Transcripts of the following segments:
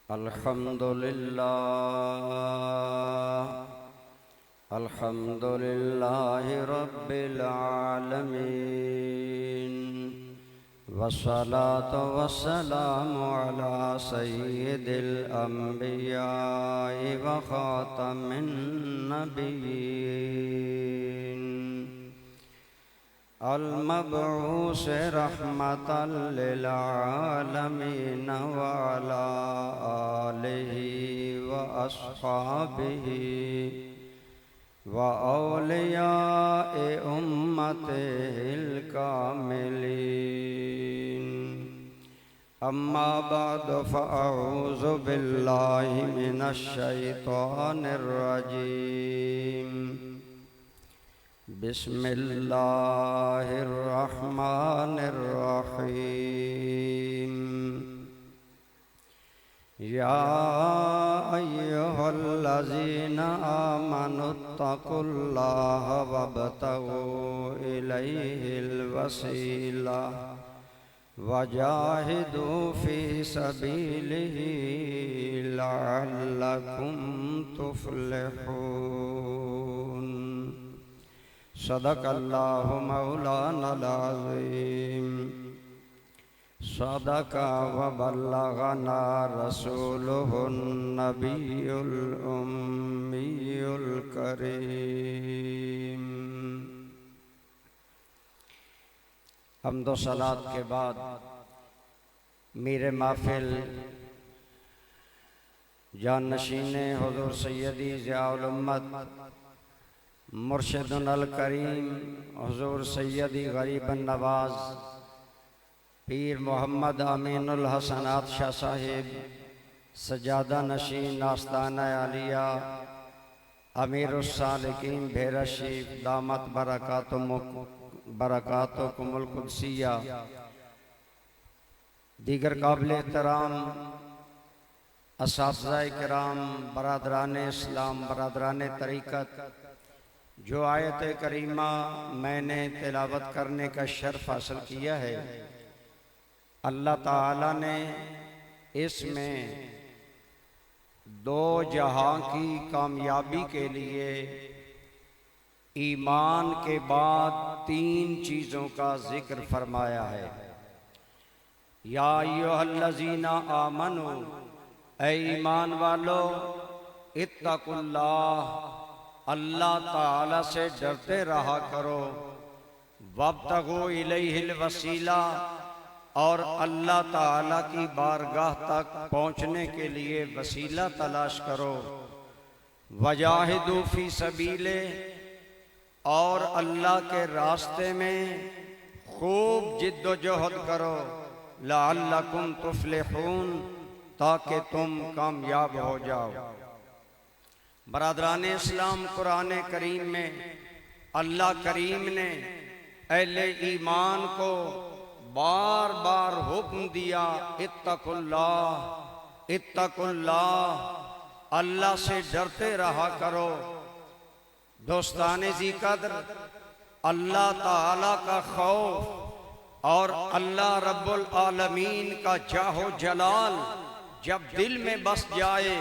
الحمد لله رب العالمين، والصلاة والسلام على سيد الأنبياء وخاتم النبيين، المبعوث رحمة للعالمين، وعلى آله وأصحابه وأولياء أمته الكاملين. أما بعد، فأعوذ بالله من الشيطان الرجيم. بسم الله الرحمن الرحيم. يا أيها الذين آمنوا اتقوا الله وابتغوا إليه الوسيلة وجاهدوا في سبيله لعلكم تفلحون. صدق اللہ مولانا العظیم، صدق وبلغنا رسولہ النبی الأمی الکریم. حمد و صلاۃ کے بعد میر محفل جانشین حضور سیدی ضیاء الامت مرشدنا الکریم حضور سیدی غریب النواز پیر محمد امین الحسنات شاہ صاحب، سجادہ نشین آستانہ عالیہ امیر السالکین بھیرا شریف، دامت برکاتکم القدسیہ، دیگر قابل احترام اساتذہ کرام، برادران اسلام، برادران طریقت، جو آیت کریمہ میں نے تلاوت کرنے کا شرف حاصل کیا ہے، اللہ تعالیٰ نے اس میں دو جہاں کی کامیابی کے لیے ایمان کے بعد تین چیزوں کا ذکر فرمایا ہے. یا ایھا الذین آمنوا، اے ایمان والو، اتقوا اللہ، اللہ تعالیٰ سے ڈرتے رہا کرو، وابتغوا الیہ الوسیلہ، اور اللہ تعالیٰ کی بارگاہ تک پہنچنے کے لیے وسیلہ تلاش کرو، وجاہدوا فی سبیلہ، اور اللہ کے راستے میں خوب جد و جہد کرو، لعلکم تفلحون، تاکہ تم کامیاب ہو جاؤ. برادران اسلام، قرآن کریم میں اللہ کریم نے اہل ایمان کو بار بار حکم دیا، اتقوا اللہ، اتقوا اللہ، اللہ سے ڈرتے رہا کرو. دوستان ذی قدر، اللہ تعالیٰ کا خوف اور اللہ رب العالمین کا جاہ و جلال جب دل میں بس جائے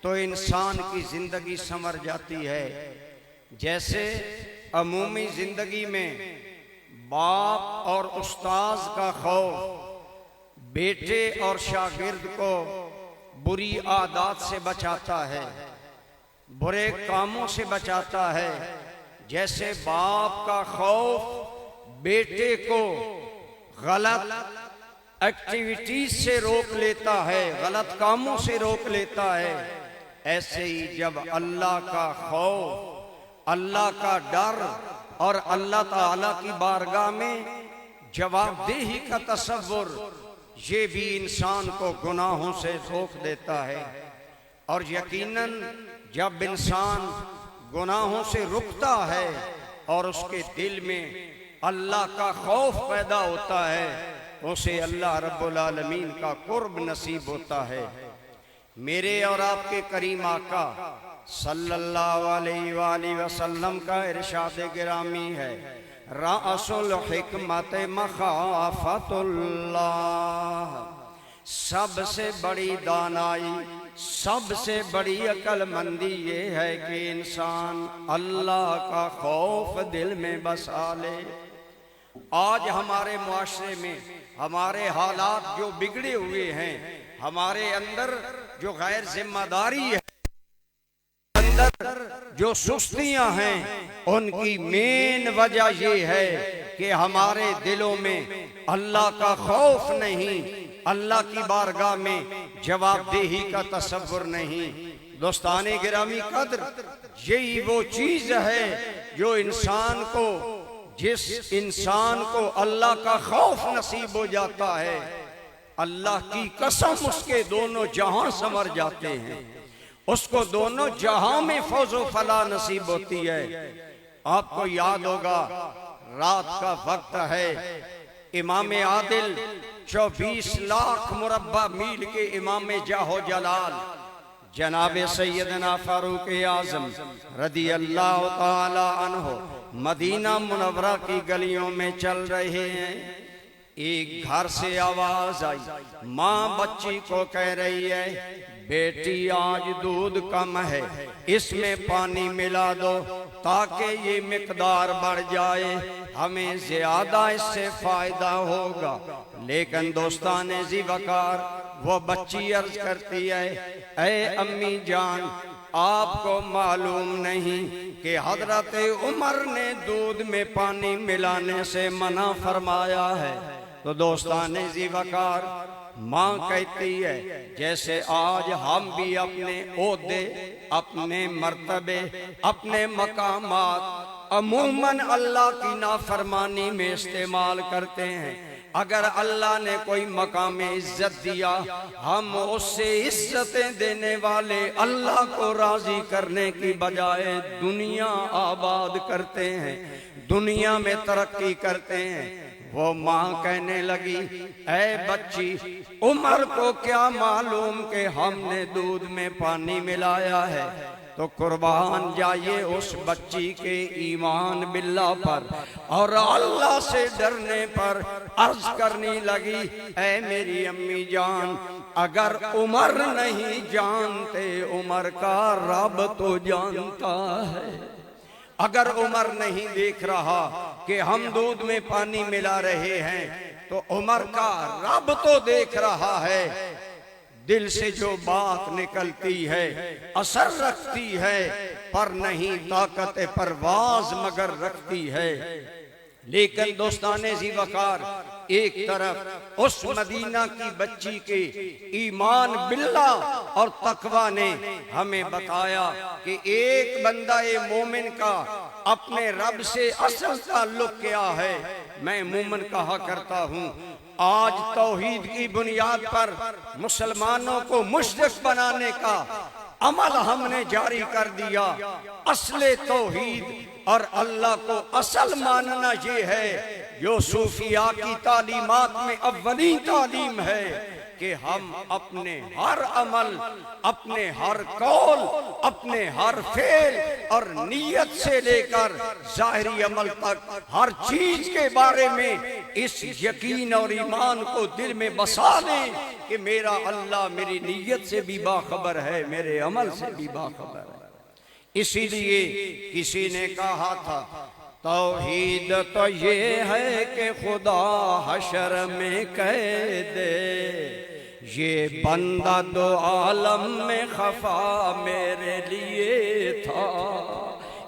تو انسان کی زندگی سنور جاتی ہے. جیسے عمومی زندگی میں باپ اور استاذ کا خوف بیٹے اور شاگرد کو بری عادات سے بچاتا ہے، برے کاموں سے بچاتا ہے، جیسے باپ کا خوف بیٹے کو غلط ایکٹیویٹیز سے روک لیتا ہے، غلط کاموں سے روک لیتا ہے، ایسے ہی جب اللہ کا خوف، اللہ کا ڈر اور اللہ تعالیٰ کی بارگاہ میں جواب دہی کا تصور، یہ بھی انسان کو گناہوں سے روک دیتا ہے. اور یقیناً جب انسان گناہوں سے رکتا ہے اور اس کے دل میں اللہ کا خوف پیدا ہوتا ہے، اسے اللہ رب العالمین کا قرب نصیب ہوتا ہے. میرے اور آپ کے کریم آقا صلی اللہ علیہ وآلہ وسلم کا ارشاد گرامی ہے، رأس الحکمت مخافت اللہ، سب سے بڑی دانائی، سب سے بڑی عقل مندی یہ ہے کہ انسان اللہ کا خوف دل میں بسا لے۔ آج ہمارے معاشرے میں ہمارے حالات جو بگڑے ہوئے ہیں، ہمارے اندر جو غیر ذمہ داری ہے، اندر جو سستیاں ہیں، ان کی مین وجہ یہ ہے کہ ہمارے دلوں میں اللہ کا خوف نہیں، اللہ کی بارگاہ میں جواب دہی کا تصور نہیں۔ دوستان گرامی قدر، یہی وہ چیز ہے جو جس انسان کو اللہ کا خوف نصیب ہو جاتا ہے، اللہ کی قسم اس کے دونوں جہاں سنور جاتے ہیں، اس کو دونوں جہاں میں فوز و فلاح نصیب ہوتی ہے۔ آپ کو یاد ہوگا رات کا وقت ہے، امام عادل 24 لاکھ مربع میل کے امام جاہ و جلال جناب سیدنا فاروق اعظم رضی اللہ تعالی عنہ مدینہ منورہ کی گلیوں میں چل رہے ہیں۔ ایک گھر سے آواز آئی، ماں بچی کو کہہ رہی ہے، بیٹی آج دودھ کم ہے، اس میں پانی ملا دو تاکہ یہ مقدار بڑھ جائے، ہمیں زیادہ اس سے فائدہ ہوگا۔ لیکن دوستان ذی وقار، وہ بچی عرض کرتی ہے، اے امی جان، آپ کو معلوم نہیں کہ حضرت عمر نے دودھ میں پانی ملانے سے منع فرمایا ہے۔ تو دوستان ذی وقار، ماں کہتی ہے جیسے آج ہم بھی اپنے عہدے، اپنے مرتبے، اپنے مقامات عموماً اللہ کی نافرمانی میں استعمال کرتے ہیں۔ اگر اللہ نے کوئی مقام عزت دیا، ہم اس سے عزتیں دینے والے اللہ کو راضی کرنے کی بجائے دنیا آباد کرتے ہیں، دنیا میں ترقی کرتے ہیں۔ وہ ماں کہنے لگی، اے بچی، عمر کو کیا معلوم کہ ہم نے دودھ میں پانی ملایا ہے؟ تو قربان جائیے اس بچی کے ایمان باللہ پر اور اللہ سے ڈرنے پر۔ عرض کرنے لگی، اے میری امی جان، اگر عمر نہیں جانتے، عمر کا رب تو جانتا ہے۔ اگر عمر نہیں دیکھ رہا کہ ہم دودھ میں پانی ملا رہے ہیں، تو عمر کا رب تو دیکھ رہا ہے۔ دل سے جو بات نکلتی ہے اثر رکھتی ہے، پر نہیں طاقت پرواز مگر رکھتی ہے۔ لیکن دوستان ذی وقار، ایک طرف اس مدینہ کی بچی کے ایمان باللہ اور تقوی نے ہمیں بتایا کہ ایک بندہ مومن کا اپنے رب سے اصل تعلق کیا ہے۔ میں مومن کہا کرتا ہوں، آج توحید کی بنیاد پر مسلمانوں کو مشرک بنانے کا عمل ہم نے جاری کر دیا۔ اصل توحید اور اللہ کو اصل ماننا یہ ہے جو صوفیاء کی تعلیمات میں اولین تعلیم ہے کہ ہم اپنے ہر عمل، اپنے ہر قول، اپنے ہر فعل اور نیت سے لے کر ظاہری عمل تک ہر چیز کے بارے میں اس یقین اور ایمان کو دل میں بسا لیں کہ میرا اللہ میری نیت سے بھی باخبر ہے، میرے عمل سے بھی باخبر ہے۔ اسی لیے کسی نے کہا تھا، توحید تو یہ ہے کہ خدا حشر میں کہہ دے، یہ بندہ دو عالم میں خفا میرے لیے تھا۔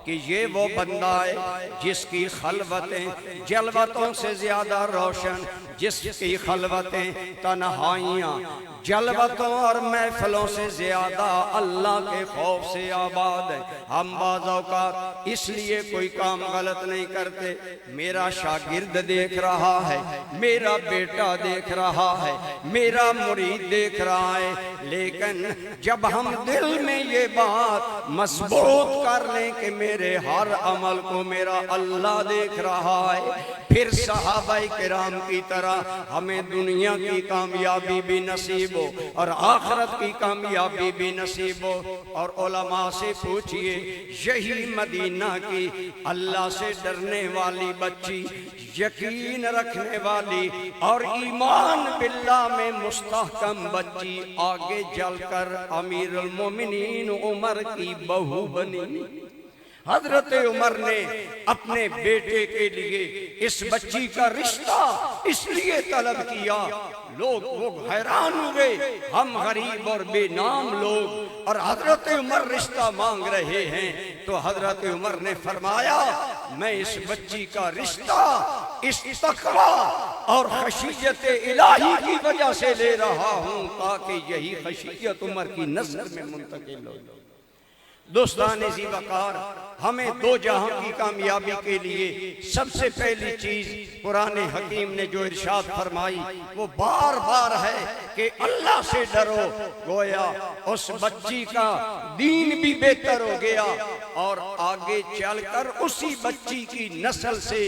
کہ یہ وہ بندہ ہے جس کی خلوتیں جلوتوں سے زیادہ روشن، جس کی خلوتیں تنہائیاں جلوتوں اور محفلوں سے زیادہ اللہ کے خوف سے آباد ہے۔ ہم بعض اوقات اس لیے کوئی کام غلط نہیں کرتے، میرا شاگرد دیکھ رہا ہے، میرا بیٹا دیکھ رہا ہے، میرا مرید دیکھ رہا ہے، لیکن جب ہم دل میں یہ بات مضبوط کر لیں کہ میرے ہر عمل کو میرا اللہ دیکھ رہا ہے، پھر صحابہ کرام کی طرح ہمیں دنیا کی کامیابی بھی نصیب نصیب ہو اور آخرت کی کامیابی بھی نصیب ہو۔ اور علماء سے پوچھئے یہی مدینہ کی اللہ سے ڈرنے والی بچی، یقین رکھنے والی اور ایمان باللہ میں مستحکم بچی آگے چل کر امیر المومنین عمر کی بہو بنی۔ حضرت عمر نے اپنے بیٹے کے لیے اس بچی کا رشتہ اس لیے طلب کیا، لوگ وہ حیران ہوئے، ہم غریب اور بے نام لوگ اور حضرت عمر رشتہ مانگ رہے ہیں۔ تو حضرت عمر نے فرمایا میں اس بچی کا رشتہ اس تقویٰ اور خشیت الہی کی وجہ سے لے رہا ہوں تاکہ یہی خشیت عمر کی نسل میں منتقل ہو۔ دوستان ذی وقار، ہمیں دو جہاں کی کامیابی کے لیے سب سے پہلی چیز قرآن حکیم نے جو ارشاد فرمائی وہ بار بار ہے کہ اللہ سے ڈرو۔ گویا اس بچی کا دین بھی بہتر ہو گیا اور آگے چل کر اسی بچی کی نسل سے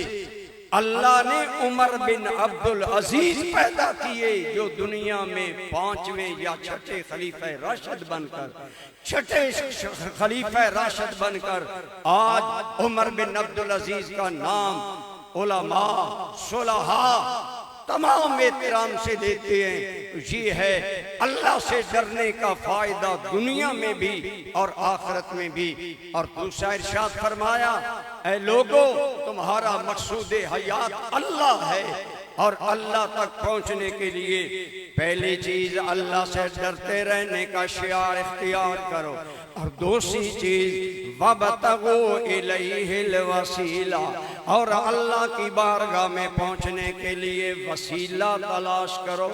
اللہ نے عمر بن عبدالعزیز پیدا کیے جو دنیا میں 5ویں یا 6ٹھے خلیفہ راشد بن کر آج عمر بن عبدالعزیز کا نام علماء صلحاء تمام احترام سے دیتے ہیں۔ یہ ہے اللہ سے ڈرنے کا فائدہ دنیا میں بھی اور آخرت میں بھی۔ اور دوسرا ارشاد فرمایا اے لوگو تمہارا مقصود حیات اللہ ہے اور اللہ تک پہنچنے کے لیے پہلی چیز اللہ سے ڈرتے رہنے کا شعار اختیار کرو، اور دوسری چیز وَابْتَغُوا إِلَيْهِ الْوَسِيلَةَ، اور اللہ کی بارگاہ میں پہنچنے کے لیے وسیلہ تلاش کرو۔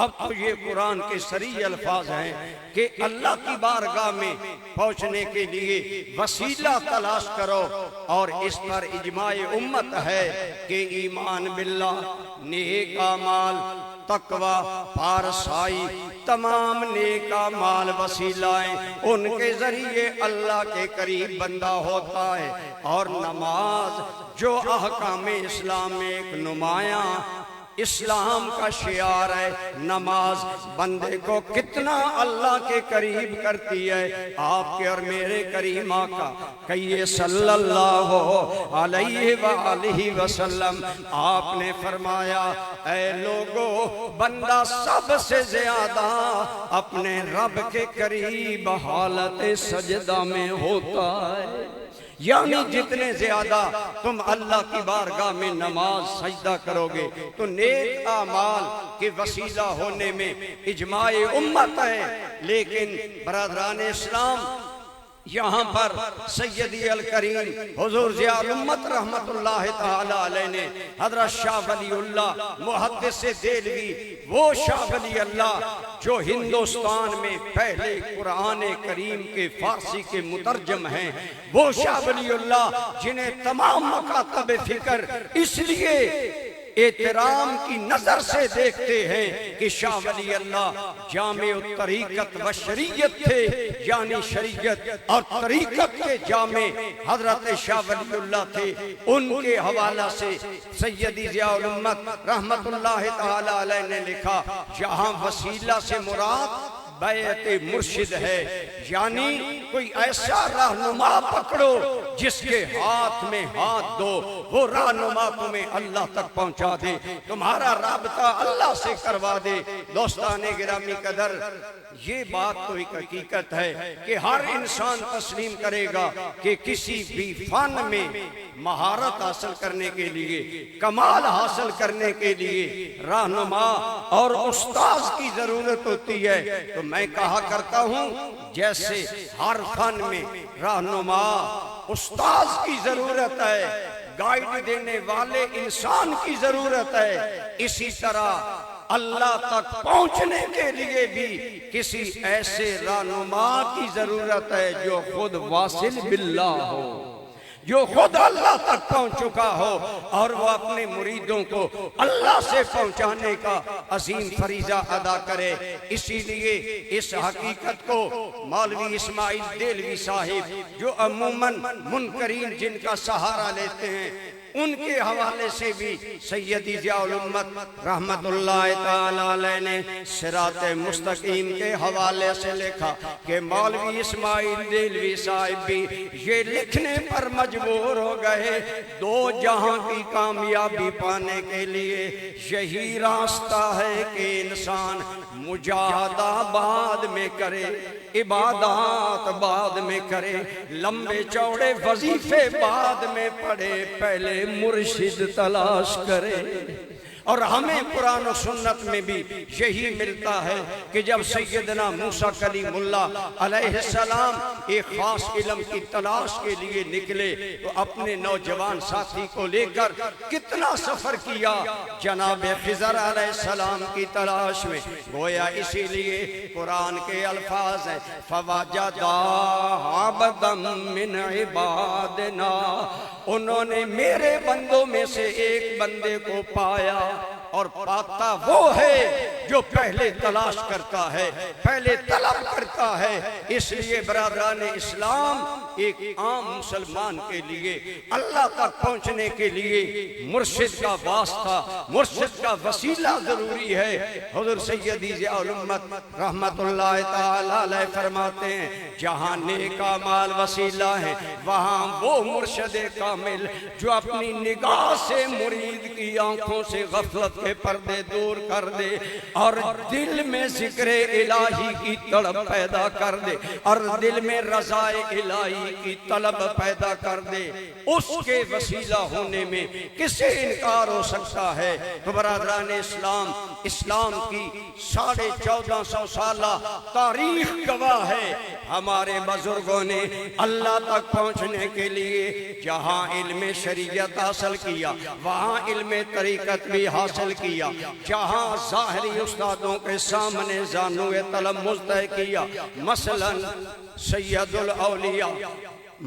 اب تو یہ قرآن کے صریح الفاظ ہیں کہ اللہ کی بارگاہ میں پہنچنے کے لیے وسیلہ تلاش کرو، اور اس پر اجماع امت ہے کہ ایمان باللہ، نیک اعمال، تقوی، پارسائی، تمام نیک اعمال وسیلائیں ان کے ذریعے اللہ کے قریب بندہ ہوتا ہے۔ اور نماز جو احکام اسلام میں ایک نمایاں اسلام کا شعار ہے، نماز بندے کو کتنا اللہ کے قریب کرتی ہے۔ آپ کے اور میرے کریم آقا کہیے صلی اللہ علیہ وآلہ وسلم، آپ نے فرمایا اے لوگو بندہ سب سے زیادہ اپنے رب کے قریب حالت سجدہ میں ہوتا ہے، یعنی جتنے زیادہ تم اللہ کی بارگاہ میں نماز سجدہ کرو گے تو نیک اعمال کے وسیلہ ہونے میں اجماع امت ہے۔ لیکن برادران اسلام، یہاں پر سیدی الکریم حضور ضیاء الامت رحمت اللہ تعالی علیہ نے حضرت شاہ ولی اللہ محدث دہلوی، وہ شاہ ولی اللہ جو ہندوستان میں پہلے قرآن کریم کے فارسی کے مترجم ہیں، وہ شاہ ولی اللہ جنہیں تمام مکاتب فکر اس لیے احترام کی نظر سے دیکھتے ہیں کہ شاہ ولی اللہ جامع الطریقت و شریعت تھے، یعنی شریعت اور طریقت کے جامع حضرت شاہ ولی اللہ تھے۔ ان کے حوالہ سے سیدی ضیاء الامت رحمت اللہ تعالی علیہ نے لکھا جہاں وسیلہ سے مراد بیعت مرشد ہے، یعنی کوئی ایسا رہنما پکڑو جس کے ہاتھ میں ہاتھ دو، وہ رہنما تمہیں اللہ تک پہنچا دے، تمہارا رابطہ اللہ سے کروا دے۔ دوستان گرامی قدر، یہ بات تو ایک حقیقت ہے کہ ہر انسان تسلیم کرے گا کہ کسی بھی فن میں مہارت حاصل کرنے کے لیے، کمال حاصل کرنے کے لیے رہنما اور استاذ کی ضرورت ہوتی ہے۔ تو میں کہا کرتا ہوں جیسے ہر فن میں رہنما استاذ کی ضرورت ہے، گائیڈ دینے والے انسان کی ضرورت ہے، اسی طرح اللہ تک پہنچنے کے لیے بھی کسی ایسے رہنما کی ضرورت ہے جو خود واصل باللہ ہو، جو خود اللہ تک پہنچ چکا ہو اور وہ اپنے مریدوں کو اللہ سے پہنچانے کا عظیم فریضہ ادا کرے۔ اسی لیے اس حقیقت کو مولوی اسماعیل دہلوی صاحب جو عموماً منکرین جن کا سہارا لیتے ہیں، ان کے حوالے سے بھی سیدی ضیاء الامت رحمت اللہ تعالی علیہ نے صراط مستقیم کے حوالے سے لکھا کہ مولوی اسماعیل دہلوی صاحب بھی یہ لکھنے پر مجبور ہو گئے، دو جہاں کی کامیابی پانے کے لیے یہی راستہ ہے کہ انسان مجاہدہ بعد میں کرے، عبادات بعد میں کرے، لمبے چوڑے وظیفے بعد میں پڑھے، پہلے مرشد تلاش کرے۔ اور ہمیں قرآن و سنت میں بھی یہی ملتا ہے کہ جب سیدنا موسیٰ کلیم اللہ علیہ السلام ایک خاص علم کی تلاش کے لیے نکلے تو اپنے نوجوان ساتھی کو لے کر کتنا سفر کیا جناب خضر علیہ السلام کی تلاش میں۔ گویا اسی لیے قرآن کے الفاظ ہیں فَوَجَدَا عَبْدًا مِّنْ عِبَادِنَا، انہوں نے میرے بندوں میں سے ایک بندے کو پایا، اور پاتا وہ ہے جو پہلے تلاش کرتا ہے، پہلے طلب کرتا ہے۔ اس لیے برادران اسلام ایک عام مسلمان کے لیے اللہ تک پہنچنے کے لیے مرشد کا واسطہ، مرشد کا وسیلہ ضروری ہے۔ حضور سیدی ضیاء الامت رحمت اللہ تعالی علیہ فرماتے ہیں جہاں نیک اعمال وسیلہ ہے وہاں وہ مرشد کامل جو اپنی نگاہ سے مرید کی آنکھوں سے غفلت کے پردے دور کر دے اور دل میں ذکر الہی کی طلب پیدا کر دے اور دل میں رضا الہی کی طلب پیدا کر دے، اس کے وسیلہ ہونے میں کسے انکار ہو سکتا ہے؟ تو برادران اسلام، اسلام کی 1450 سالہ تاریخ گواہ ہے ہمارے بزرگوں نے اللہ تک پہنچنے کے لیے جہاں علم شریعت حاصل کیا وہاں علم طریقت بھی حاصل کیا، جہاں ظاہری استادوں کے سامنے زانو تلمذ طے کیا، مثلا سید الاولیاء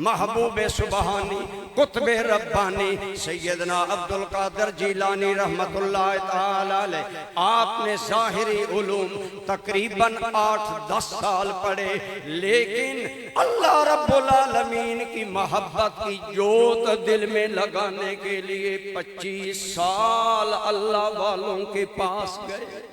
محبوب سبحانی قطب ربانی سیدنا عبدالقادر جیلانی رحمت اللہ تعالی علیہ، آپ نے ظاہری علوم تقریباً 8-10 سال پڑھے، لیکن اللہ رب العالمین کی محبت کی جوت دل میں لگانے کے لیے 25 سال اللہ والوں کے پاس گئے۔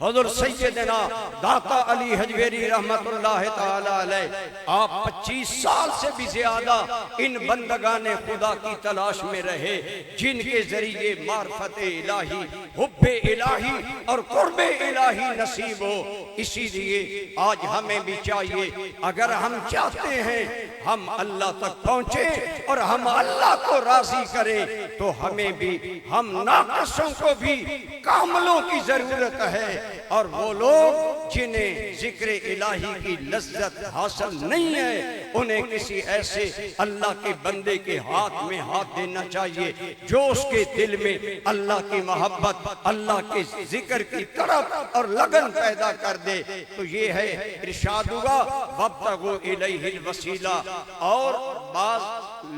حضور سیدنا داتا علی حجویری رحمت اللہ تعالی علیہ، آپ 25 سال سے بھی زیادہ ان بندگان خدا کی تلاش میں رہے جن کے ذریعے معرفت الہی، حب الہی اور قرب الہی نصیب ہو۔ اسی لیے آج ہمیں بھی چاہیے اگر ہم چاہتے ہیں ہم اللہ تک پہنچے اور ہم اللہ کو راضی کریں تو ہمیں بھی، ہم ناقصوں کو بھی کاملوں کی ضرورت ہے، اور وہ لوگ جنہیں ذکر الہی کی لذت حاصل نہیں ہے انہیں کسی ایسے اللہ کے بندے کے ہاتھ میں ہاتھ دینا چاہیے جو اس کے دل میں اللہ کی محبت، اللہ کے ذکر کی طرف اور لگن پیدا کر دے۔ تو یہ ہے ارشاد ہوا وَابْتَغُوا إِلَيْهِ الْوَسِيلَةَ۔ اور بعض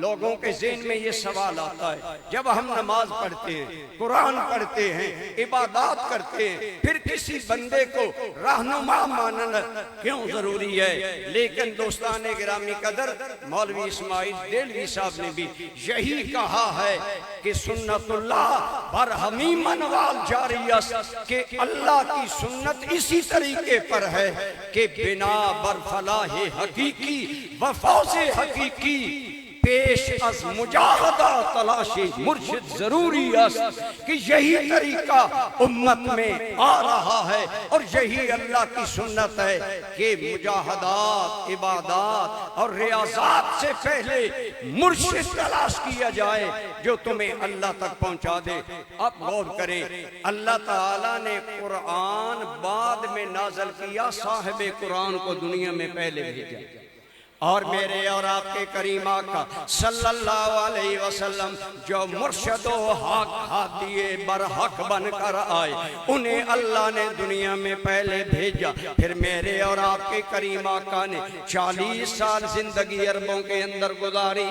لوگوں کے ذہن میں یہ سوال آتا ہے جب ہم نماز پڑھتے ہیں، قرآن پڑھتے ہیں، عبادات کرتے ہیں، پھر کسی بندے کو رہنما ماننا کیوں ضروری ہے؟ لیکن دوستان گرامی قدر مولوی اسماعیل دہلوی صاحب نے بھی یہی کہا ہے کہ سنت اللہ برہمیمن وال جاریس، کہ اللہ کی سنت اسی طریقے پر ہے کہ بنا بر فلاح حقیقی و فوز حقیقی پیش از مجاہدہ تلاش مرشد ضروری ہے، کہ یہی طریقہ امت میں آ رہا ہے اور یہی اللہ کی سنت ہے کہ مجاہدات، عبادات اور ریاضات سے پہلے مرشد تلاش کیا جائے جو تمہیں اللہ تک پہنچا دے۔ اب غور کریں، اللہ تعالیٰ نے قرآن بعد میں نازل کیا، صاحب قرآن کو دنیا میں پہلے بھیجا، اور میرے اور آپ کے کریم آقا صلی اللہ علیہ وسلم جو مرشد و حق ہادی برحق بن کر آئے انہیں اللہ نے دنیا میں پہلے بھیجا۔ پھر میرے اور آپ کے کریم آقا نے 40 سال زندگی عربوں کے اندر گزاری،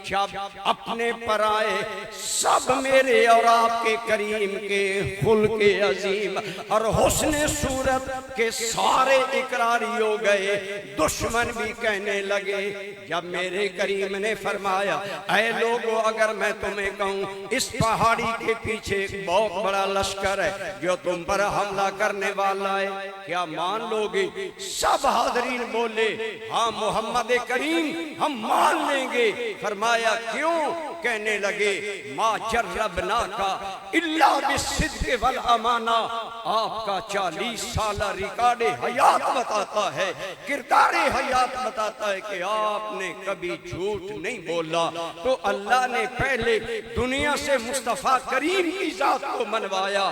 جب اپنے پر آئے سب میرے اور آپ کے کریم کے خلق عظیم اور حسن صورت کے سارے اقراری ہو گئے، دشمن بھی کہنے لگے لگے جب میرے کریم نے فرمایا اے لوگو اگر میں تمہیں کہوں اس پہاڑی کے پیچھے ایک بہت بڑا لشکر ہے جو تم پر حملہ کرنے والا ہے، کیا مان لوگے؟ سب حاضرین بولے ہاں محمد کریم ہم مان لیں گے۔ فرمایا کیوں؟ کہنے لگے ما جربناکا الا بالصدق والامانہ، آپ کا 40 سالہ ریکارڈ حیات بتاتا ہے، کردار حیات بتاتا ہے کہ آپ نے کبھی جھوٹ نہیں بولا۔ تو اللہ نے پہلے دنیا سے مصطفیٰ کریم کی ذات کو منوایا،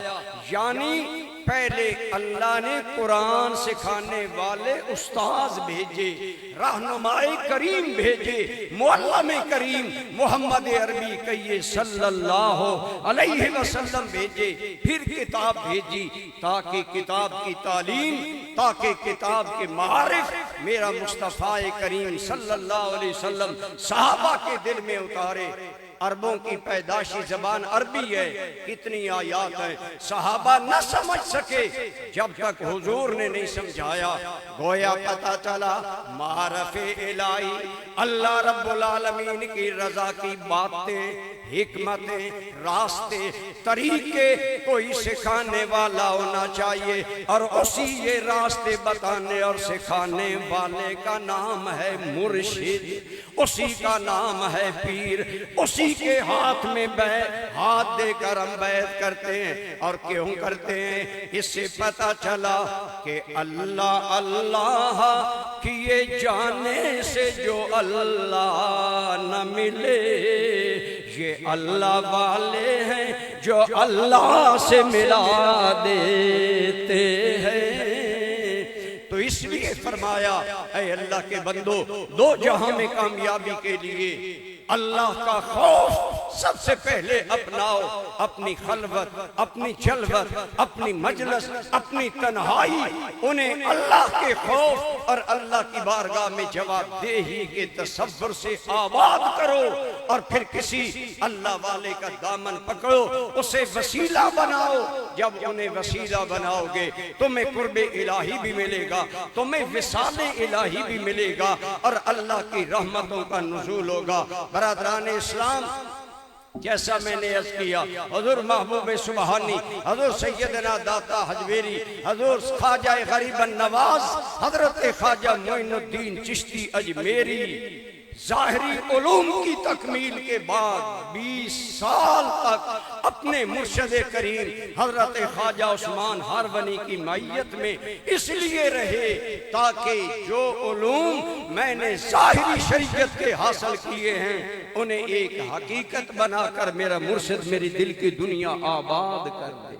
یعنی پہلے اللہ نے قرآن سکھانے والے استاذ بھیجے، رہنمائی کریم بھیجے، معلم کریم محمد عربی کہیے صلی اللہ علیہ وسلم بھیجے، پھر کتاب بھیجی تاکہ کتاب کی تعلیم، تاکہ کتاب کے معارف میرا مصطفیٰ کریم صلی اللہ علیہ وسلم صحابہ کے دل میں اتارے۔ عربوں کی پیدائشی زبان عربی ہے، کتنی آیات ہیں صحابہ نہ سمجھ سکے جب تک حضور نے نہیں سمجھایا۔ گویا پتہ چلا معرف الہی اللہ رب العالمین کی رضا کی باتیں، حکمتیں، راستے، طریقے کوئی سکھانے والا ہونا چاہیے، اور اسی یہ راستے بتانے اور سکھانے والے کا نام ہے مرشد، اسی کا نام ہے پیر، اسی کے ہاتھ میں ہاتھ دے کر ہم بیعت کرتے ہیں۔ اور کیوں کرتے ہیں؟ اس سے پتہ چلا کہ اللہ اللہ کیے جانے سے جو اللہ نہ ملے، یہ اللہ والے ہیں جو اللہ سے ملا دیتے ہیں۔ تو اس لیے فرمایا اے اللہ کے بندو، دو جہاں میں کامیابی کے لیے اللہ کا خوف سب سے پہلے اپناؤ، اپنی خلوت، اپنی جلوت، اپنی مجلس، اپنی تنہائی، انہیں اللہ کے خوف اور اللہ کی بارگاہ میں جواب دہی کے تصور سے آباد کرو، اور پھر کسی اللہ والے کا دامن پکڑو، اسے وسیلہ بناؤ۔ جب انہیں وسیلہ بناؤ گے تمہیں قرب الہی بھی ملے گا، تمہیں وصال الہی بھی ملے گا، اور اللہ کی رحمتوں کا نزول ہوگا۔ برادران اسلام، جیسا میں نے عرض کیا، حضور محبوب سبحانی، حضور سیدنا داتا حجویری، حضور خواجہ غریب النواز حضرت خواجہ معین الدین چشتی اجمیری، ظاہری علوم کی تکمیل کے بعد 20 سال تک اپنے مرشد کریم حضرت خواجہ عثمان ہارونی کی معیت میں اس لیے رہے تاکہ جو علوم میں نے ظاہری شریعت کے حاصل کیے ہیں انہیں ایک حقیقت بنا کر میرا مرشد میری دل کی دنیا آباد کر دے۔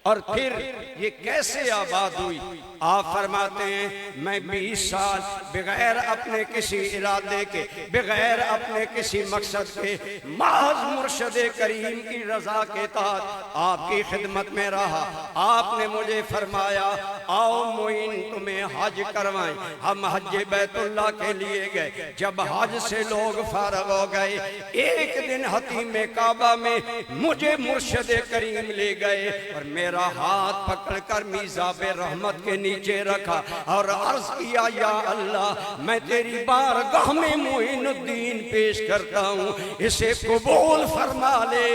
اور پھر یہ کیسے آباد ہوئی؟ آپ فرماتے ہیں میں 20 سال بغیر اپنے کسی ارادے کے، بغیر اپنے کسی مقصد کے، محض مرشد کریم کی رضا کے تحت آپ کی خدمت میں رہا۔ آپ نے مجھے فرمایا آؤ معین تمہیں حج کروائیں۔ ہم حج بیت اللہ کے لیے گئے۔ جب حج سے لوگ فارغ ہو گئے، ایک دن حتیم کعبہ میں مجھے مرشد کریم لے گئے اور میرا ہاتھ پکڑ کر میزاب رحمت کے نیچے رکھا اور عرض کیا یا اللہ میں تیری بارگاہ میں معین الدین پیش کرتا ہوں، اسے قبول فرما لے۔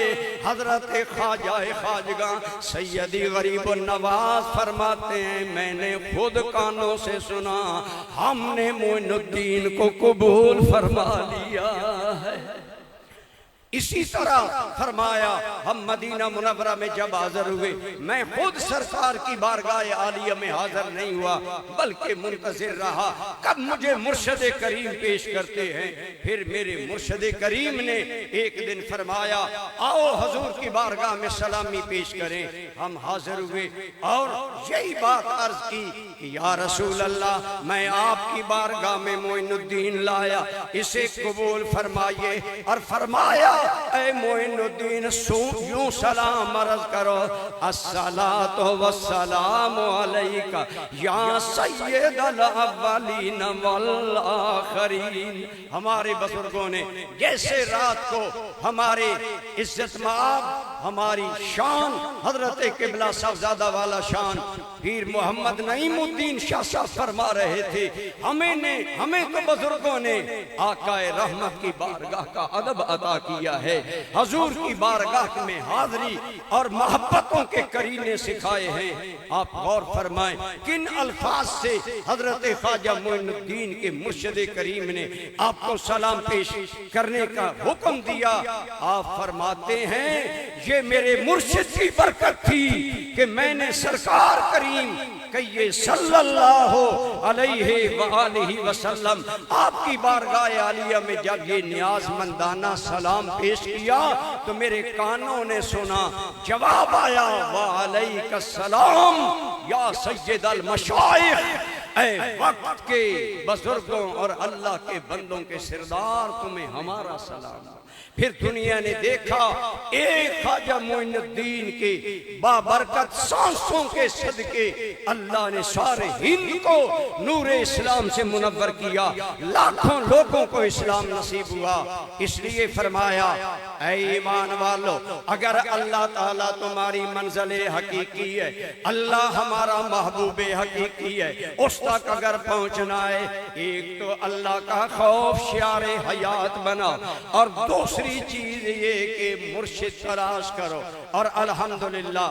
حضرت خواجہ خواجگاں سیدی غریب النواز فرماتے ہیں میں نے خود کانوں سے سنا، ہم نے معین الدین کو قبول فرما لیا ہے۔ اسی طرح فرمایا ہم مدینہ منورہ میں جب حاضر ہوئے، میں خود سرکار کی بارگاہ عالیہ میں حاضر نہیں ہوا بلکہ منتظر رہا کب مجھے مرشد کریم پیش کرتے ہیں۔ پھر میرے مرشد کریم نے ایک دن فرمایا آؤ حضور کی بارگاہ میں سلامی پیش کریں۔ ہم حاضر ہوئے اور یہی بات عرض کی کہ یا رسول اللہ میں آپ کی بارگاہ میں معین الدین لایا، اسے قبول فرمائیے۔ اور فرمایا اے معین الدین یوں سلام عرض کرو الصلاۃ والسلام علیک یا سید الاولین والآخرین۔ ہمارے بزرگوں نے جیسے رات کو ہمارے عزت مآب ہماری شان حضرت قبلہ صاحبزادہ والا شان پیر محمد نعیم الدین شاہ صاحب فرما رہے تھے، ہمیں تو بزرگوں نے آقا رحمت کی بارگاہ کا ادب عطا کیا ہے، حضور کی بارگاہ میں حاضری اور محبتوں کے قرینے سکھائے ہیں۔ آپ غور فرمائیں کن الفاظ سے حضرت خواجہ معین الدین کے مرشد کریم نے آپ کو سلام پیش کرنے کا حکم دیا۔ آپ فرماتے ہیں یہ میرے مرشد کی برکت تھی کہ میں نے سرکار کریم کہیے صلی اللہ علیہ وآلہ وسلم آپ کی بارگاہ عالیہ میں جب یہ نیاز مندانہ سلام پیش کیا تو میرے کانوں نے سنا، جواب آیا وعلیک السلام یا سید المشائخ، اے وقت کے بزرگوں اور اللہ کے بندوں کے سردار تمہیں ہمارا سلام۔ پھر دنیا نے دیکھا ایک خواجہ معین الدین کے بابرکت سانسوں کے صدقے اللہ نے سارے ہند کو نور اسلام سے منور کیا، لاکھوں لوگوں کو اسلام نصیب ہوا۔ اس لیے فرمایا اے ایمان والو، اگر اللہ تعالیٰ تمہاری منزل حقیقی ہے، اللہ ہمارا محبوب حقیقی ہے، اس تک اگر پہنچنا ہے، ایک تو اللہ کا خوف شعار حیات بنا، اور دوسری چیز یہ کہ مرشد تلاش کرو۔ اور الحمدللہ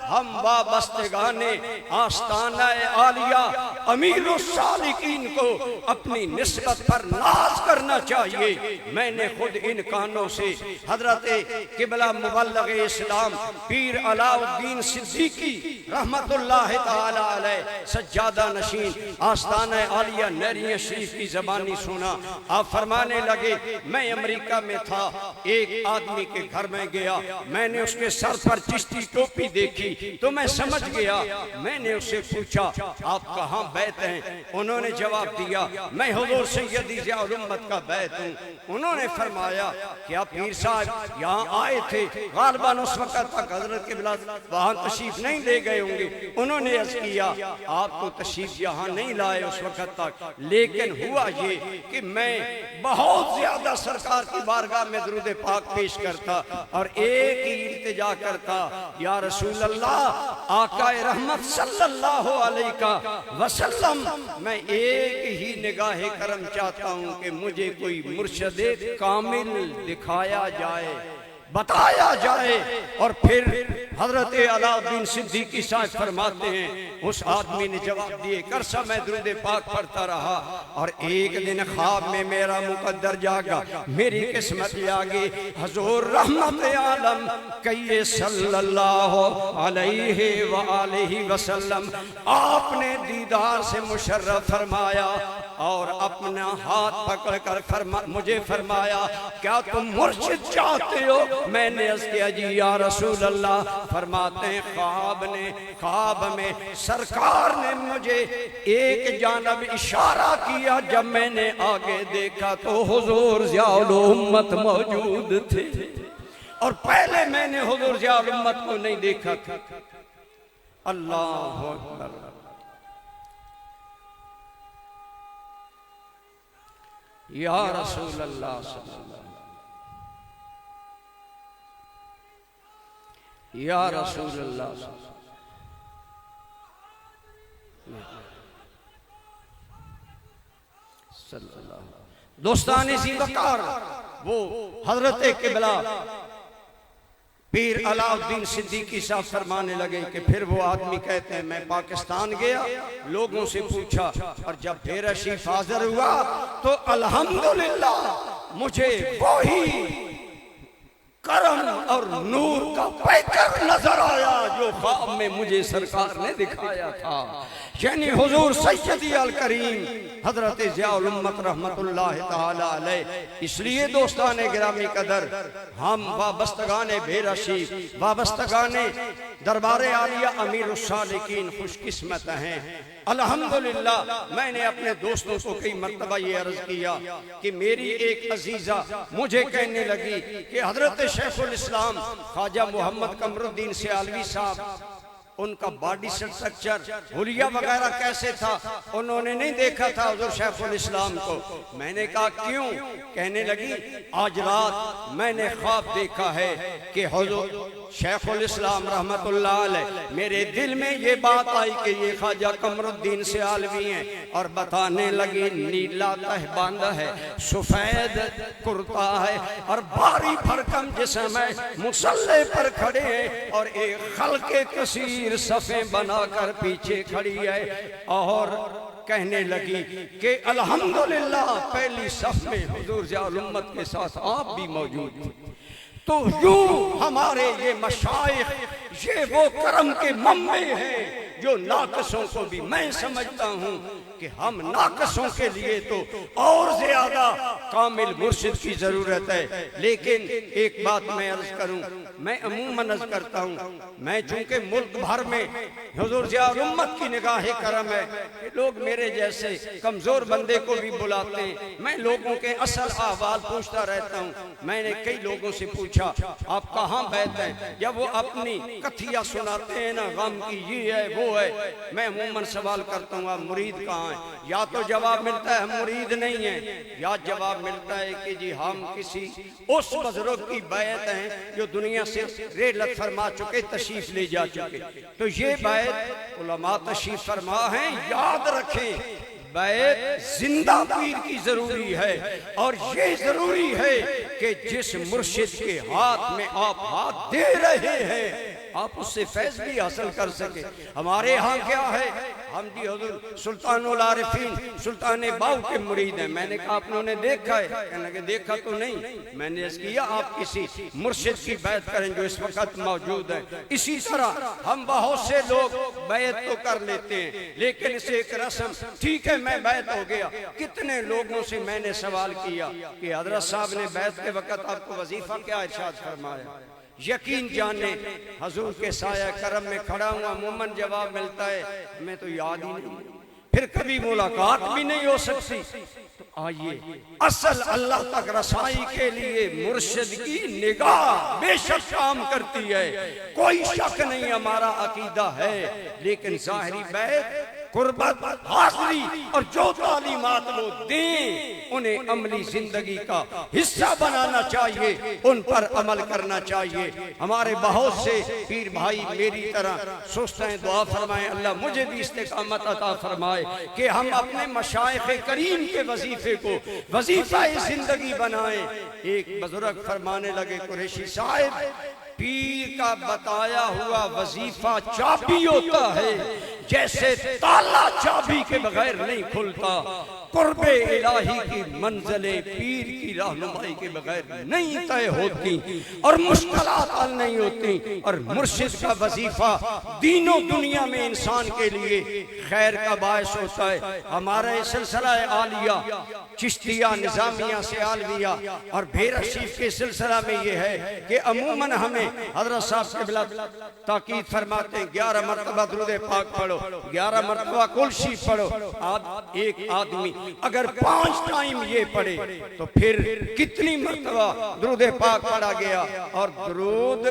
ہم وابستگان آستانہ عالیہ امیر السالکین کو اپنی نسبت پر ناز کرنا چاہیے۔ میں نے خود ان کانوں سے حضرت قبلہ مبلغ اسلام پیر علاء الدین صدیقی رحمت اللہ تعالی علیہ سجادہ نشین آستانہ عالیہ نیریہ شریف کی زبانی سنا۔ آپ فرمانے لگے میں امریکہ میں تھا، ایک آدمی کے گھر میں گیا، میں نے اس کے سر پر چشتی ٹوپی دیکھی تو میں سمجھ گیا۔ میں نے اسے پوچھا آپ کہاں بیت ہیں؟ انہوں نے جواب دیا میں حضور سیدی ضیاء الامت کا بیت ہوں۔ انہوں نے فرمایا کیا پیر صاحب یہاں آئے تھے؟ غالباً اس وقت تک حضرت قبلہ وہاں تشریف نہیں لے گئے ہوں گے۔ انہوں نے عرض کیا آپ تو تشریف یہاں نہیں لائے اس وقت تک، لیکن ہوا یہ کہ میں بہت زیادہ سرکار کی بارگاہ میں درود پاک پیش کرتا اور ایک ہی التجا کرتا، یا رسول اللہ آقا رحمت صلی اللہ علیہ وسلم، میں ایک ہی نگاہ کرم چاہتا ہوں کہ مجھے کوئی مرشد کامل دکھایا جائے، بتایا جائے۔ اور پھر حضرت علاء الدین صدیقی صاحب فرماتے ہیں اس آدمی نے جواب دیے کرسا میں درود پاک پڑھتا رہا، اور ایک دن خواب میں میرا مقدر جاگا، میری قسمت جاگی، حضور رحمت عالم کہیے صلی اللہ علیہ وآلہ وسلم آپ نے دیدار سے مشرف فرمایا اور اپنا ہاتھ پکڑ کر مجھے فرمایا کیا تم مرشد چاہتے ہو؟ میں نے عرض کیا جی یا رسول اللہ۔ فرماتے ہیں خواب میں سرکار نے مجھے ایک جانب اشارہ کیا، جب میں نے آگے دیکھا تو حضور ضیاء الامت موجود تھے، اور پہلے میں نے حضور ضیاء الامت کو نہیں دیکھا تھا۔ اللہ اکبر۔ یا رسول اللہ صلی اللہ علیہ وسلم، یا رسول اللہ صلی اللہ علیہ وسلم۔ دوستان زیبکار وہ حضرت قبلہ پیر علاء الدین صدیقی صاحب فرمانے لگے کہ پھر وہ آدمی کہتے ہیں میں پاکستان گیا، لوگوں سے پوچھا، اور جب پھر تشریف حاضر ہوا تو الحمدللہ مجھے وہی کرم اور نور کا پیکر نظر آیا جو خواب میں مجھے سرکار نے دکھایا تھا، یعنی حضور سیدی الکریم حضرت ضیاء الامت رحمت اللہ تعالی علیہ۔ اس لیے دوستان گرامی قدر ہم وابستگان بھیرشی، وابستگان دربار عالیہ امیر السالکین خوش قسمت ہیں۔ الحمدللہ میں نے اپنے دوستوں کو کئی مرتبہ یہ عرض کیا کہ میری ایک عزیزہ مجھے کہنے لگی کہ حضرت شیخ الاسلام خواجہ محمد قمر الدین سیالوی صاحب ان کا باڈی سٹرکچر حلیہ وغیرہ کیسے تھا انہوں نے نہیں دیکھا تھا حضور شیخ الاسلام کو. میں نے کہا کیوں؟ کہنے لگی آج رات میں نے خواب دیکھا ہے کہ حضور شیخ الاسلام رحمت اللہ علیہ میرے دل میں یہ بات آئی کہ یہ خواجہ قمر الدین سیالوی ہیں، اور بتانے لگی نیلا تہبند ہے، سفید کرتا ہے اور بھاری بھرکم جسم ہے، مصلی پر کھڑے ہیں اور ایک خلق کثیر صفیں بنا کر پیچھے کھڑی ہے، اور کہنے لگی کہ الحمدللہ پہلی صف میں حضور ضیاء الامت کے ساتھ آپ بھی موجود تھے. تو یوں ہمارے یہ مشائخ یہ وہ کرم کے منبع ہیں جو ناقصوں کو بھی، میں سمجھتا ہوں کہ ہم ناقصوں کے لیے تو اور زیادہ کامل مرشد کی ضرورت ہے. لیکن ایک بات میں عرض کروں، میں عموماً عرض کرتا ہوں، میں چونکہ ملک بھر میں حضور ضیاء الامت کی نگاہ کرم ہے کہ لوگ میرے جیسے کمزور بندے کو بھی بلاتے ہیں، میں لوگوں کے اصل احوال پوچھتا رہتا ہوں. میں نے کئی لوگوں سے پوچھا آپ کہاں بیٹھ ہیں، جب وہ اپنی کتھیاں سناتے ہیں نا غم کی یہ ہے وہ ہے، میں عموماً سوال کرتا ہوں آپ مرید کہاں ہیں؟ یا تو جواب ملتا ہے ہم مرید نہیں ہیں، یا جواب ملتا ہے کہ جی ہم کسی اس بزرگ کی بیعت ہیں جو دنیا سے رحلت فرما چکے، تشریف لے جا چکے. تو یہ بیعت علماء تشریف فرما ہیں، یاد رکھیں بیعت زندہ پیر کی ضروری ہے، اور یہ ضروری ہے کہ جس مرشد کے ہاتھ میں آپ ہاتھ دے رہے ہیں آپ اس سے فیض بھی حاصل کر سکے. ہمارے ہاں کیا ہے، ہم جی حضور سلطان العارفین سلطان باؤ کے مرید ہیں. میں نے کہا آپ نے دیکھا ہے؟ کہنے لگے دیکھا تو نہیں. میں نے اس کیا آپ کسی مرشد کی بیعت کریں جو اس وقت موجود ہے. اسی طرح ہم بہت سے لوگ بیعت تو کر لیتے ہیں لیکن اسے ایک رسم، ٹھیک ہے میں بیعت ہو گیا. کتنے لوگوں سے میں نے سوال کیا کہ حضرت صاحب نے بیعت کے وقت آپ کو وظیفہ کیا ارشاد فرمایا؟ یقین جانے حضور کے سایہ کرم میں کھڑا ہوں عموماً جواب ملتا ہے ہمیں تو یاد ہی نہیں، پھر کبھی ملاقات بھی نہیں ہو سکتی. تو آئیے اصل اللہ تک رسائی کے لیے مرشد کی نگاہ بے شک کام کرتی ہے، کوئی شک نہیں ہمارا عقیدہ ہے. لیکن ظاہری بیعت قربت حاضری اور جو تعلیمات وہ دیں انہیں عملی زندگی کا حصہ بنانا چاہیے، ان پر عمل کرنا چاہیے. ہمارے بہت سے پیر بھائی میری طرح سست ہیں، دعا فرمائیں اللہ مجھے بھی استقامت عطا فرمائے کہ ہم اپنے مشائخ کریم کے وظیفے کو وظیفہ زندگی بنائیں. ایک بزرگ فرمانے لگے قریشی صاحب پیر کا بتایا ہوا وظیفہ چابی ہوتا ہے، جیسے تالا چابی کے بغیر نہیں کھلتا. قرب الہی کی منزلیں پیر کی رہنمائی کے بغیر نہیں طے ہوتی اور مشکلات حل نہیں ہوتی. اور مرشد کا وظیفہ دین و دنیا میں انسان کے لیے خیر کا باعث ہوتا ہے. ہمارے سلسلہ عالیہ چشتیہ نظامیہ سے عالویہ اور بھیرہ شریف کے سلسلہ میں یہ ہے کہ عموماً ہمیں حضرت صاحب قبلہ تاکید فرماتے ہیں 11 مرتبہ درود پاک پڑھو، 11 مرتبہ کل شریف پڑھو. ایک آدمی اگر 5 ٹائم یہ پڑھے تو پھر کتنی مرتبہ درود پاک پڑھا گیا، اور درود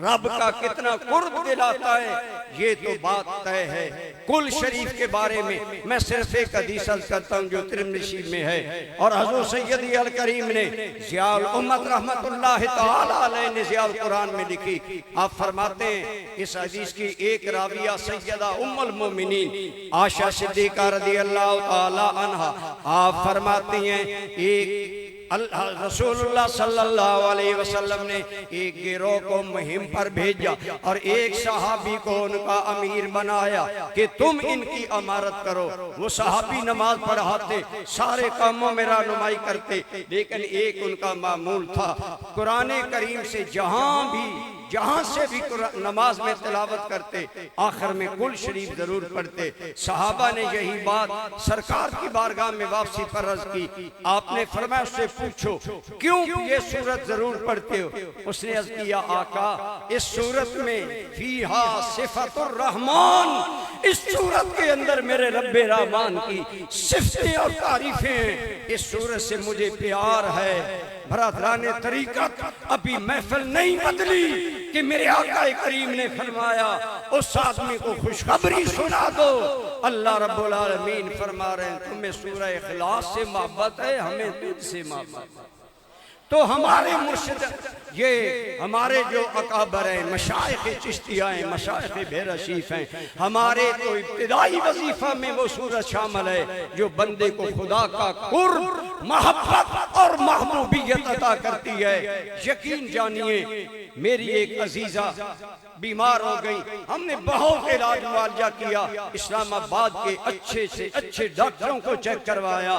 رب کا کتنا قرب دلاتا ہے یہ تو بات طے ہے. کل شریف کے بارے میں صرف ایک حدیث عرض کرتا ہوں جو ترمذی میں ہے، اور حضور سیدی الکریم نے ضیاء الامت رحمت اللہ تعالی علیہ نے ضیاء القرآن میں لکھی. آپ فرماتے ہیں اس حدیث کی ایک راویہ سیدہ ام المومنین عائشہ صدیقہ رضی اللہ تعالی عنہا آپ فرماتی ہیں ایک رسول اللہ صلی اللہ علیہ وسلم نے ایک گروہ کو مہم پر بھیجا اور ایک صحابی کو ان کا امیر بنایا کہ تم ان کی امارت کرو. وہ صحابی نماز پڑھاتے، سارے کاموں میں رہنمائی کرتے، لیکن ایک ان کا معمول تھا قرآن کریم سے جہاں سے بھی نماز میں تلاوت کرتے آخر میں کل شریف ضرور پڑھتے. صحابہ نے یہی بات سرکار کی بارگاہ میں واپسی پر عرض کی. آپ نے فرمایا اس سے پوچھو کیوں یہ سورت ضرور پڑھتے ہو؟ اس نے عرض کیا آقا اس سورت میں فیہا صفت الرحمن، اس سورت کے اندر میرے رب رحمان کی صفتیں اور تعریفیں ہیں، اس سورت سے مجھے پیار ہے. برادران طریقت ابھی محفل نہیں بدلی کہ میرے آقا کریم نے فرمایا اس آدمی کو خوشخبری سنا دو۔ اللہ رب العالمین فرما رہے ہیں تمہیں سورہ اخلاص سے محبت ہے، ہمیں تجھ سے محبت ہے۔ تو ہمارے مرشد، یہ ہمارے جو اکابر ہیں، مشائخ چشتیہ ہیں، مشائخ بے رشیف ہیں، ہمارے تو ابتدائی وظیفہ میں وہ صورت شامل ہے جو بندے کو خدا کا قرب، محبت اور محبوبیت عطا کرتی ہے۔ یقین جانیے میری ایک عزیزہ بیمار ہو گئی، ہم نے بہت علاج معالجہ کیا، اسلام آباد کے اچھے سے اچھے ڈاکٹروں کو چیک کروایا،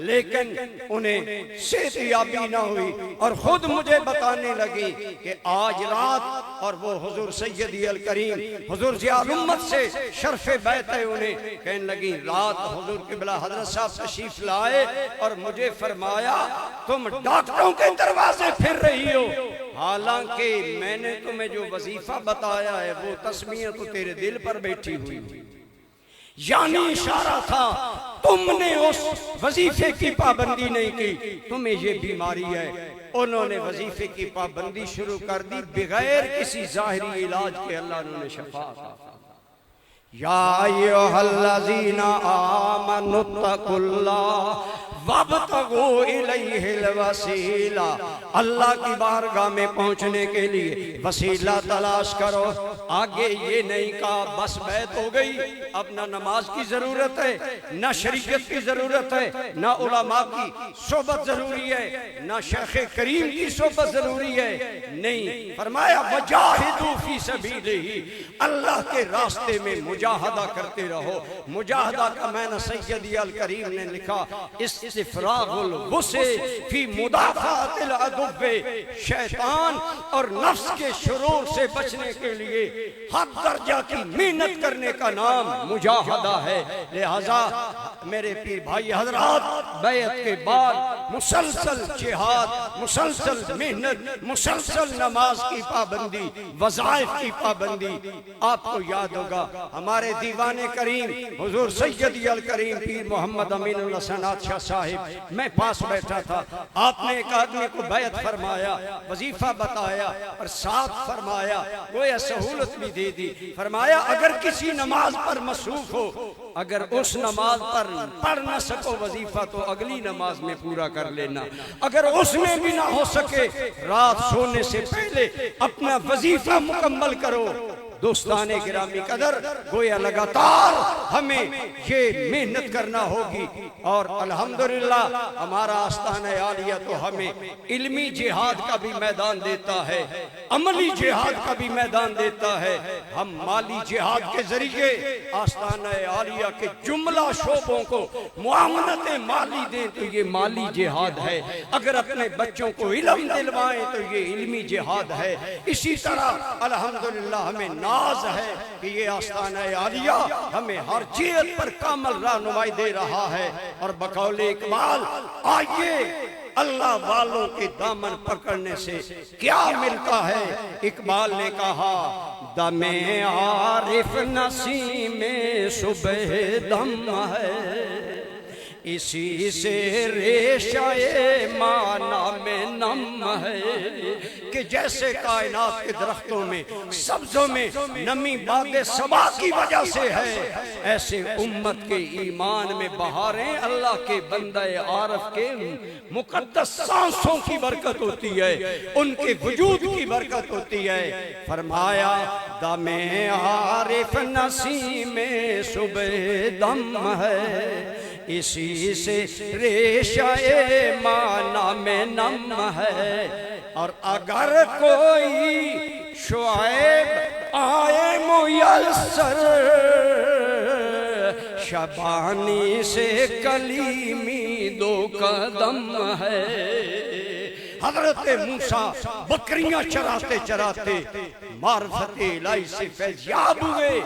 لیکن انہیں صحت یابی نہ ہوئی، اور خود مجھے بتانے لگی کہ آج رات، اور وہ حضور سیدی الکریم حضور ضیاء الامت سے شرف بیعت ہے، انہیں کہنے لگی رات حضور قبلہ حضرت صاحب تشریف لائے اور مجھے فرمایا تم ڈاکٹروں کے دروازے پھر رہی ہو، حالانکہ میں نے تمہیں جو وظیفہ بتایا ہے وہ تسمیہ تو تیرے دل پر بیٹھی ہوئی، یعنی اشارہ تھا تم نے اس وظیفے کی پابندی نہیں کی، تمہیں یہ بیماری ہے۔ انہوں نے وظیفے کی پابندی شروع کر دی، بغیر کسی ظاہری علاج کے اللہ نے شفا عطا فرمائی۔ یا ایھا الذین آمنوا اتقوا اللہ وابتغوا الیہ الوسیلہ، اللہ کی بارگاہ میں پہنچنے کے لیے وسیلہ تلاش کرو۔ آگے یہ نہیں کہا بس بیعت ہو گئی، اب نہ نماز کی ضرورت ہے، نہ شریعت کی ضرورت ہے، نہ علماء کی صحبت ضروری ہے، نہ شیخ کریم کی صحبت ضروری ہے، نہیں، فرمایا وجاہدوا فی سبیلہ، اللہ کے راستے میں مجاہدہ کرتے رہو۔ مجاہدہ کا معنی سیدی الکریم نے لکھا استفراغ الوسع فی مدافعۃ العدو، شیطان اور نفس کے شرور سے بچنے کے لیے ہر درجہ کی محنت کرنے کا نام مجاہدہ ہے۔ لہذا میرے پیر بھائی حضرات، بیعت کے بعد مسلسل جہاد، مسلسل محنت، مسلسل نماز کی پابندی، وظائف کی پابندی۔ آپ کو یاد ہوگا ہمارے دیوان کریم حضور سیدی الکریم پیر محمد امین اللہ سنات شاہ صاحب، میں پاس بیٹھا تھا، آپ نے ایک آدمی کو بیعت فرمایا، وظیفہ بتایا اور ساتھ فرمایا گویا سہولت بھی دے دی، فرمایا اگر کسی نماز پر مصروف ہو، اگر اس نماز پر پڑھ نہ سکو وظیفہ تو اگلی نماز میں پورا کر لینا، اگر اس میں بھی نہ ہو سکے رات سونے سے پہلے اپنا وظیفہ مکمل کرو۔ دوستان گرامی قدر، گویا لگاتار ہمیں یہ محنت کرنا ہوگی، اور الحمدللہ ہمارا آستانہ عالیہ تو ہمیں علمی جہاد کا بھی میدان دیتا ہے، عملی جہاد کا بھی میدان دیتا ہے۔ ہم مالی جہاد کے ذریعے آستانہ عالیہ کے جملہ شعبوں کو معاونت مالی دیں تو یہ مالی جہاد ہے، اگر اپنے بچوں کو علم دلوائیں تو یہ علمی جہاد ہے۔ اسی طرح الحمدللہ ہمیں ناز ہے کہ یہ آستانہ عالیہ ہمیں ہر جہت پر کامل رہنمائی دے رہا ہے، اور بقول اقبال آئیے اللہ والوں کے دامن پکڑنے سے کیا ملتا ہے۔ اقبال نے کہا دم عارف نسیم صبح دم ہے، اسی سے ریشہ معنی میں نم ہے، کہ جیسے کائنات کے درختوں میں سبزوں میں نمی باد صبا کی وجہ سے ہے، ایسے امت کے ایمان میں بہاریں اللہ کے بندہ عارف کے مقدس سانسوں کی برکت ہوتی ہے، ان کے وجود کی برکت ہوتی ہے۔ فرمایا دم عارف نسیم صبح دم ہے، اسی سے ریشہ معنی میں نم ہے، اور اگر کوئی شعیب آئے میسر شبانی سے کلیمی دو قدم ہے۔ حضرت موسیٰ بکریاں چراتے چراتے معرفت الہی سے فیضیاب ہوئے،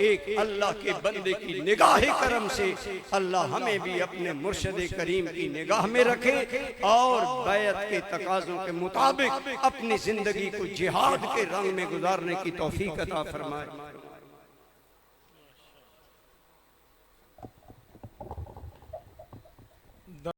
ایک اللہ کے بندے کی نگاہ کرم سے اللہ ہمیں بھی اپنے مرشد کریم کی نگاہ میں رکھے، اور بیعت کے تقاضوں کے مطابق اپنی زندگی کو جہاد کے رنگ میں گزارنے کی توفیق عطا فرمائے۔